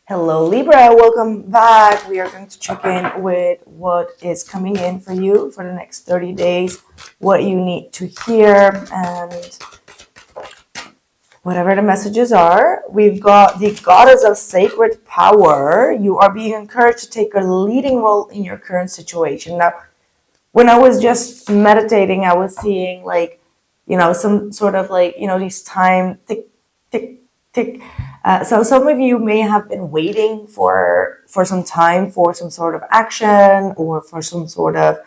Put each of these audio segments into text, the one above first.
Hello Libra, welcome back. We are going to check in with what is coming in for you for the next 30 days, what you need to hear, and whatever the messages are. We've got the Goddess of Sacred Power. You are being encouraged to take a leading role in your current situation. Now, when I was just meditating, I was seeing some sort of these time tick, tick, tick. So some of you may have been waiting for some time for some sort of action or for some sort of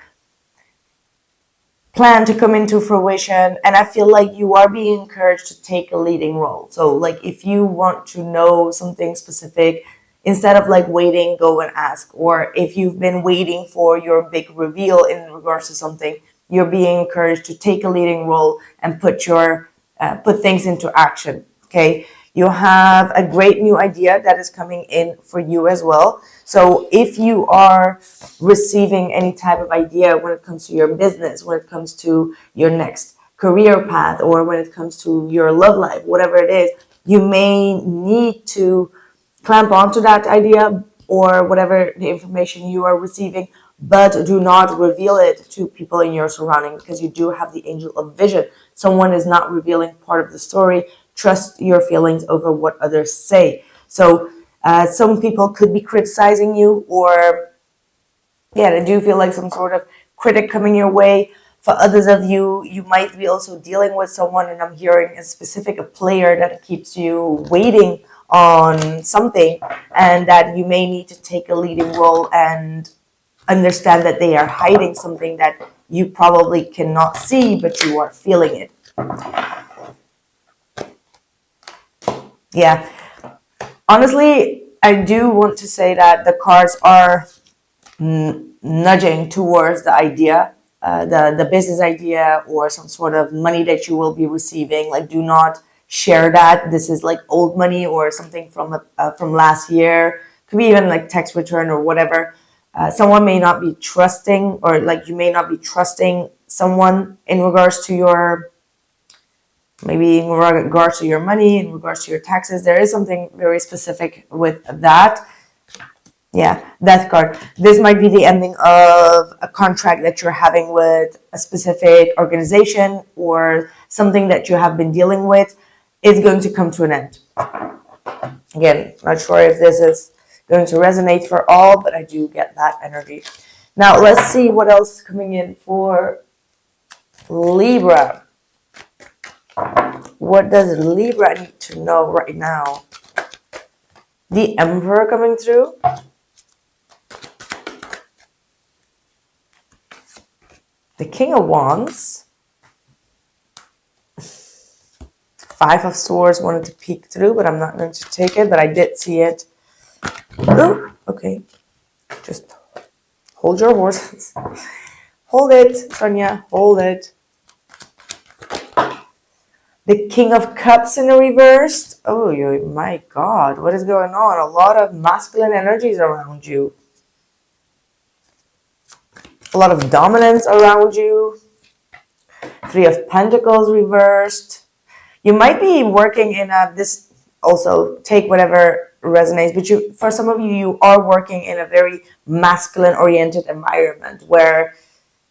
plan to come into fruition, and I feel like you are being encouraged to take a leading role. So like if you want to know something specific, instead of like waiting, go and ask. Or if you've been waiting for your big reveal in regards to something, you're being encouraged to take a leading role and put things into action. Okay, you have a great new idea that is coming in for you as well. So if you are receiving any type of idea when it comes to your business, when it comes to your next career path, or when it comes to your love life, whatever it is, you may need to clamp onto that idea or whatever the information you are receiving, but do not reveal it to people in your surrounding, because you do have the angel of vision. Someone is not revealing part of the story. Trust your feelings over what others say. So some people could be criticizing you, or I do feel like some sort of critic coming your way. For others of you, you might be also dealing with someone, and I'm hearing a player that keeps you waiting on something, and that you may need to take a leading role and understand that they are hiding something that you probably cannot see, but you are feeling it. Yeah. Honestly, I do want to say that the cards are nudging towards the idea, the business idea, or some sort of money that you will be receiving. Like, do not share that. This is like old money or something from last year. Could be even like tax return or whatever. Someone may not be trusting, or like you may not be trusting someone in regards to your, maybe in regards to your money, in regards to your taxes. There is something very specific with that. Yeah, death card. This might be the ending of a contract that you're having with a specific organization, or something that you have been dealing with is going to come to an end. Again, not sure if this is going to resonate for all, but I do get that energy. Now, let's see what else is coming in for Libra. What does Libra need to know right now? The Emperor coming through. The King of Wands. Five of Swords wanted to peek through, but I'm not going to take it, but I did see it. Oh, okay. Just hold your horses. Hold it, Sonia. Hold it. The King of Cups in the reverse. Oh, my God. What is going on? A lot of masculine energies around you. A lot of dominance around you. Three of Pentacles reversed. You might be working in this, also take whatever resonates, but for some of you, you are working in a very masculine oriented environment where,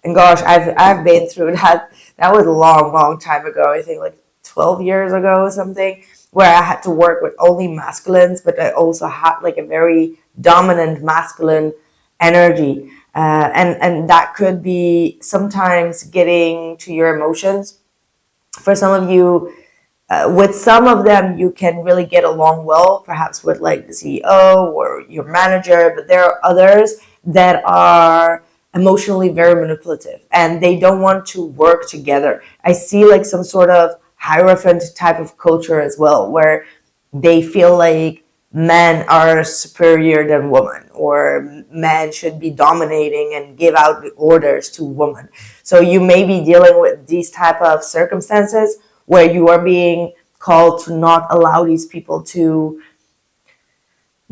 and gosh, I've been through that. That was a long time ago. I think like 12 years ago or something, where I had to work with only masculines, but I also had like a very dominant masculine energy. And that could be sometimes getting to your emotions. For some of you, with some of them, you can really get along well, perhaps with like the CEO or your manager, but there are others that are emotionally very manipulative and they don't want to work together. I see like some sort of hierophant type of culture as well, where they feel like men are superior than women, or men should be dominating and give out the orders to women. So you may be dealing with these type of circumstances where you are being called to not allow these people to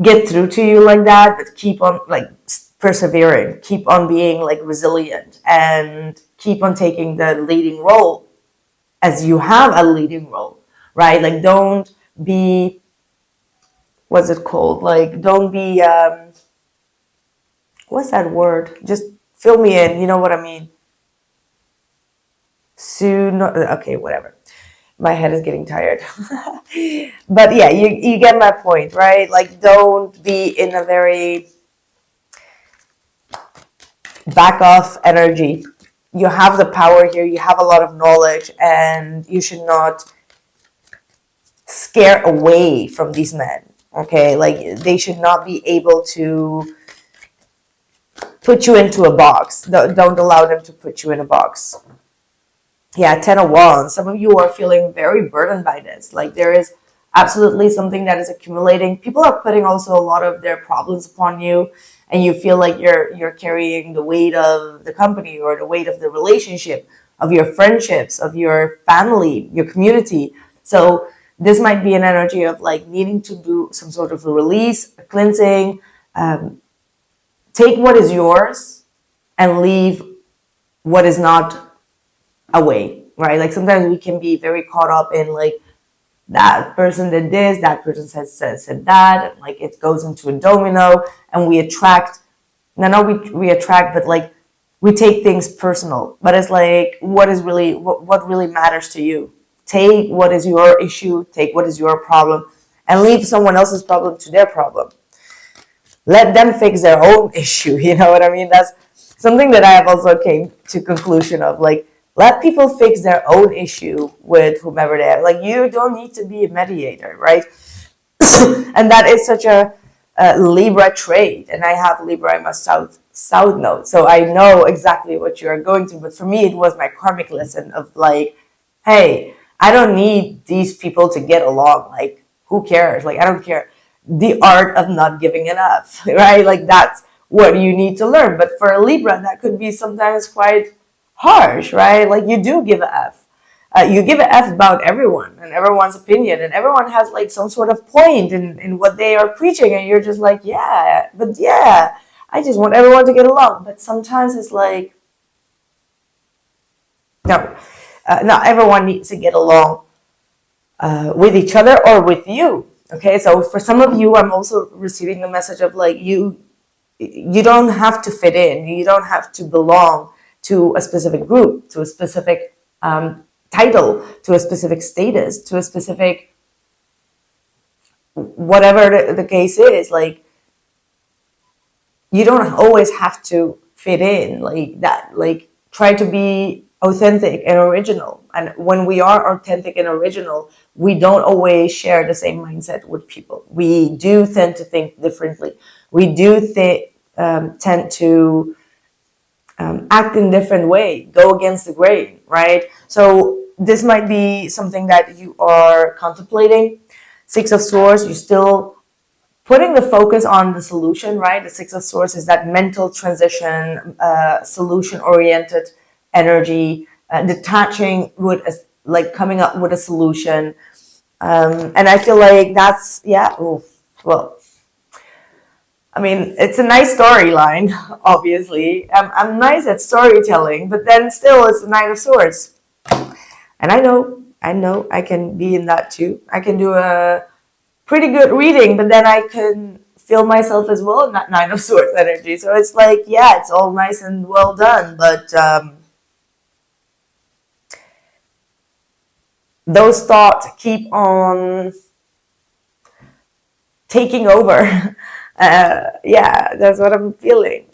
get through to you like that, but keep on like persevering, keep on being like resilient, and keep on taking the leading role as you have a leading role, right? Like don't be what's it called? Like, don't be, what's that word? Just fill me in. You know what I mean? Soon. Okay, whatever. My head is getting tired. But yeah, you get my point, right? Like, don't be in a very back off energy. You have the power here, you have a lot of knowledge, and you should not scare away from these men. Okay, like, they should not be able to put you into a box. Don't allow them to put you in a box. Yeah, 10 of Wands. Some of you are feeling very burdened by this. Like, there is absolutely something that is accumulating. People are putting also a lot of their problems upon you, and you feel like you're carrying the weight of the company, or the weight of the relationship, of your friendships, of your family, your community. So this might be an energy of like needing to do some sort of a release, a cleansing. Take what is yours and leave what is not away, right? Like, sometimes we can be very caught up in like, that person did this, that person said that, and like it goes into a domino, and we attract. No, we attract, but like, we take things personal. But it's like, what really matters to you? Take what is your issue, take what is your problem, and leave someone else's problem to their problem. Let them fix their own issue. You know what I mean? That's something that I have also came to conclusion of. Like, let people fix their own issue with whomever they are. Like, you don't need to be a mediator, right? And that is such a Libra trait. And I have Libra in my south node, so I know exactly what you are going through. But for me, it was my karmic lesson of like, hey, I don't need these people to get along. Like, who cares? Like, I don't care. The art of not giving enough, right? Like, that's what you need to learn. But for a Libra, that could be sometimes quite harsh, right? Like, you do give a F. You give a F about everyone and everyone's opinion, and everyone has like some sort of point in what they are preaching, and you're just like, yeah, but yeah, I just want everyone to get along. But sometimes it's like, no, not everyone needs to get along with each other or with you. Okay, so for some of you, I'm also receiving a message of like, you don't have to fit in, you don't have to belong to a specific group, to a specific title, to a specific status, to a specific whatever the case is. Like, you don't always have to fit in like that. Like, try to be authentic and original. And when we are authentic and original, we don't always share the same mindset with people. We do tend to think differently. We do tend to act in different way, go against the grain, right? So this might be something that you are contemplating. Six of Swords, you're still putting the focus on the solution, right? The Six of Swords is that mental transition, solution-oriented energy, detaching with like coming up with a solution. And I feel like that's, yeah, well, I mean, it's a nice storyline, obviously. I'm nice at storytelling, but then still it's the Nine of Swords. And I know I can be in that too. I can do a pretty good reading, but then I can feel myself as well in that Nine of Swords energy. So it's like, yeah, it's all nice and well done, but those thoughts keep on taking over. Yeah, that's what I'm feeling.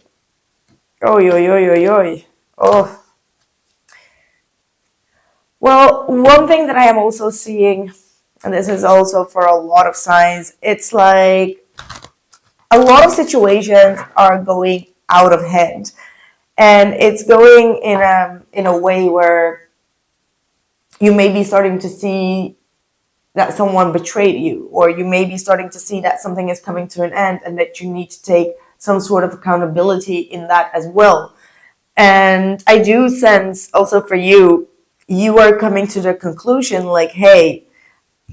Oi, oi, oi, oi, oi. Oh. Well, one thing that I am also seeing, and this is also for a lot of signs, it's like a lot of situations are going out of hand. And it's going in a way where you may be starting to see that someone betrayed you, or you may be starting to see that something is coming to an end and that you need to take some sort of accountability in that as well. And I do sense also for you, you are coming to the conclusion like, hey,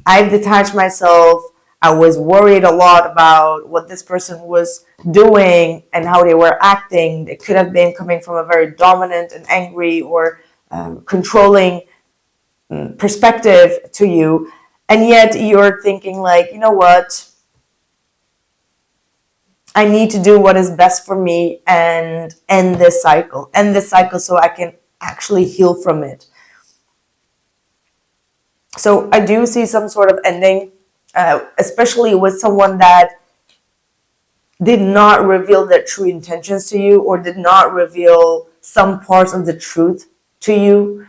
I've detached myself. I was worried a lot about what this person was doing and how they were acting. It could have been coming from a very dominant and angry or controlling perspective to you. And yet you're thinking like, you know what? I need to do what is best for me and end this cycle. End this cycle so I can actually heal from it. So I do see some sort of ending, especially with someone that did not reveal their true intentions to you or did not reveal some parts of the truth to you.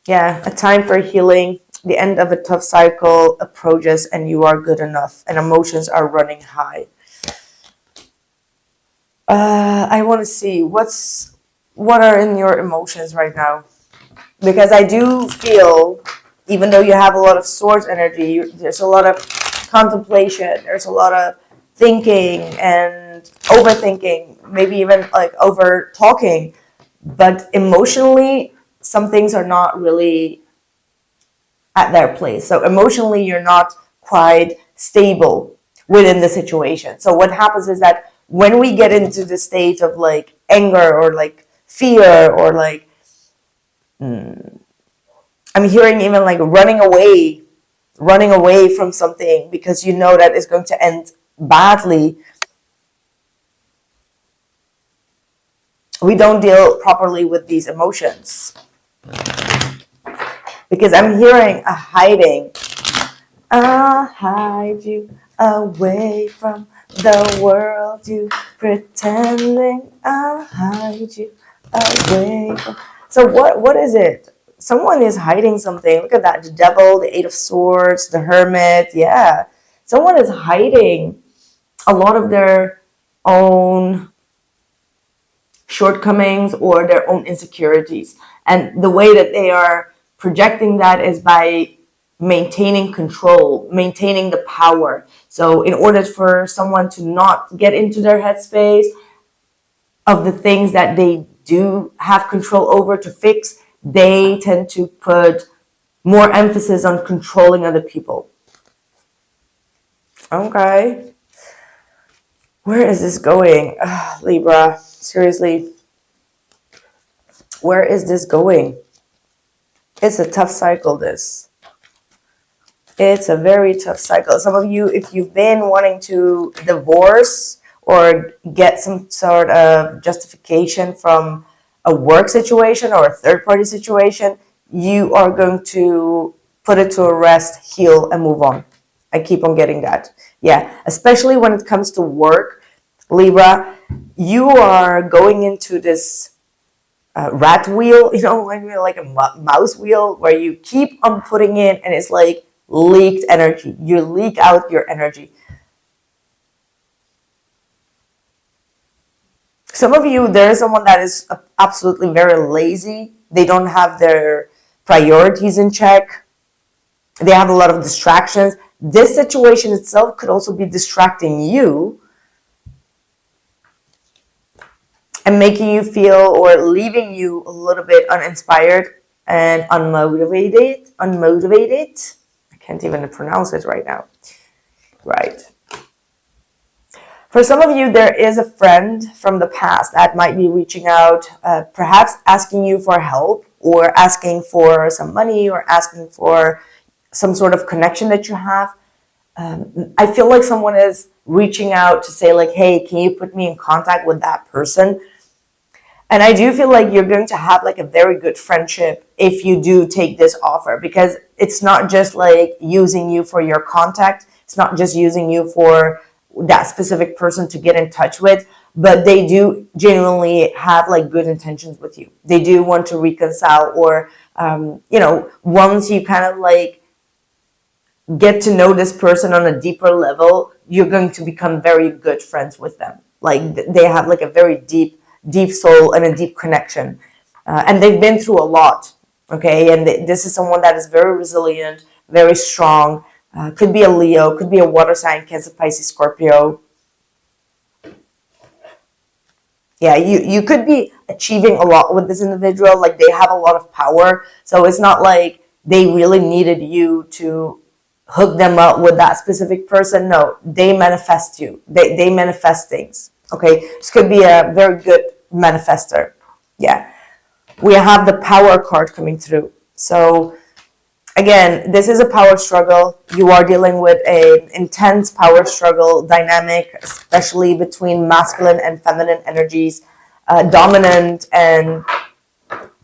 Yeah, a time for healing. The end of a tough cycle approaches and you are good enough and emotions are running high. I want to see what are in your emotions right now, because I do feel, even though you have a lot of swords energy, there's a lot of contemplation, there's a lot of thinking and overthinking, maybe even like over talking, but emotionally some things are not really at their place. So emotionally you're not quite stable within the situation. So what happens is that when we get into the state of like anger or like fear or like I'm hearing even like running away from something because you know that it's going to end badly, we don't deal properly with these emotions. Because I'm hearing a hiding. I'll hide you away from the world, you pretending. I'll hide you away from... So what is it? Someone is hiding something. Look at that. The devil, the 8 of swords, the hermit. Yeah. Someone is hiding a lot of their own shortcomings or their own insecurities. And the way that they are projecting that is by maintaining control, maintaining the power. So in order for someone to not get into their headspace of the things that they do have control over to fix, they tend to put more emphasis on controlling other people. Okay. Where is this going? Libra, seriously. Where is this going? It's a tough cycle, this. It's a very tough cycle. Some of you, if you've been wanting to divorce or get some sort of justification from a work situation or a third-party situation, you are going to put it to a rest, heal, and move on. I keep on getting that. Yeah, especially when it comes to work, Libra, you are going into this rat wheel, you know, when you're like a mouse wheel where you keep on putting in and it's like leaked energy. You leak out your energy. Some of you, there's someone that is absolutely very lazy. They don't have their priorities in check. They have a lot of distractions. This situation itself could also be distracting you and making you feel or leaving you a little bit uninspired and unmotivated. I can't even pronounce it right now. Right. For some of you, there is a friend from the past that might be reaching out, perhaps asking you for help or asking for some money or asking for some sort of connection that you have. I feel like someone is reaching out to say like, hey, can you put me in contact with that person? And I do feel like you're going to have like a very good friendship if you do take this offer, because it's not just like using you for your contact. It's not just using you for that specific person to get in touch with, but they do genuinely have like good intentions with you. They do want to reconcile or, once you kind of like get to know this person on a deeper level, you're going to become very good friends with them. Like they have like a very deep soul and a deep connection. And they've been through a lot, okay? And this is someone that is very resilient, very strong. Could be a Leo, could be a water sign, Cancer, Pisces, Scorpio. Yeah, you could be achieving a lot with this individual. Like they have a lot of power. So it's not like they really needed you to hook them up with that specific person. No, they manifest you. They manifest things. Okay, this could be a very good manifester. Yeah, we have the power card coming through. So again, this is a power struggle. You are dealing with an intense power struggle dynamic, especially between masculine and feminine energies, dominant and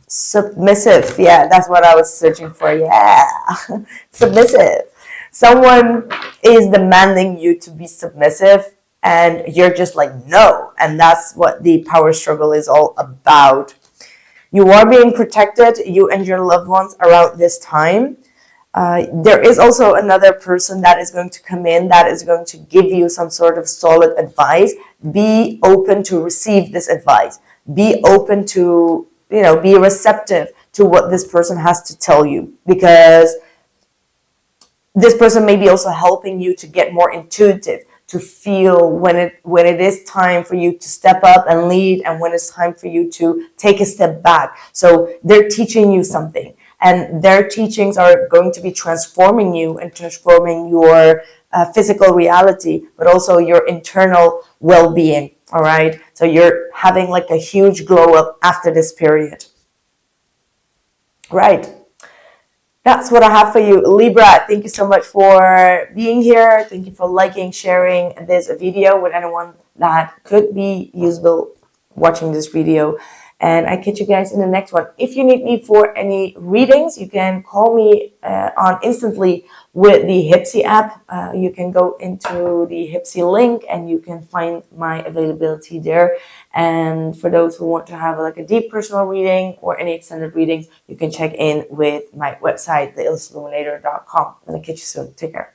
submissive. Yeah, that's what I was searching for. Yeah, submissive. Someone is demanding you to be submissive, and you're just like, no. And that's what the power struggle is all about. You are being protected, you and your loved ones, around this time. There is also another person that is going to come in that is going to give you some sort of solid advice. Be open to receive this advice. Be open to, be receptive to what this person has to tell you, because this person may be also helping you to get more intuitive, to feel when it is time for you to step up and lead, and when it's time for you to take a step back. So they're teaching you something, and their teachings are going to be transforming you and transforming your physical reality, but also your internal well-being. All right, so you're having like a huge glow up after this period. Right. That's what I have for you, Libra. Thank you so much for being here. Thank you for liking, sharing this video with anyone that could be useful watching this video. And I catch you guys in the next one. If you need me for any readings, you can call me on instantly with the Hypsee app. You can go into the Hypsee link and you can find my availability there. And for those who want to have like a deep personal reading or any extended readings, you can check in with my website, theillustluminator.com. And I'll catch you soon. Take care.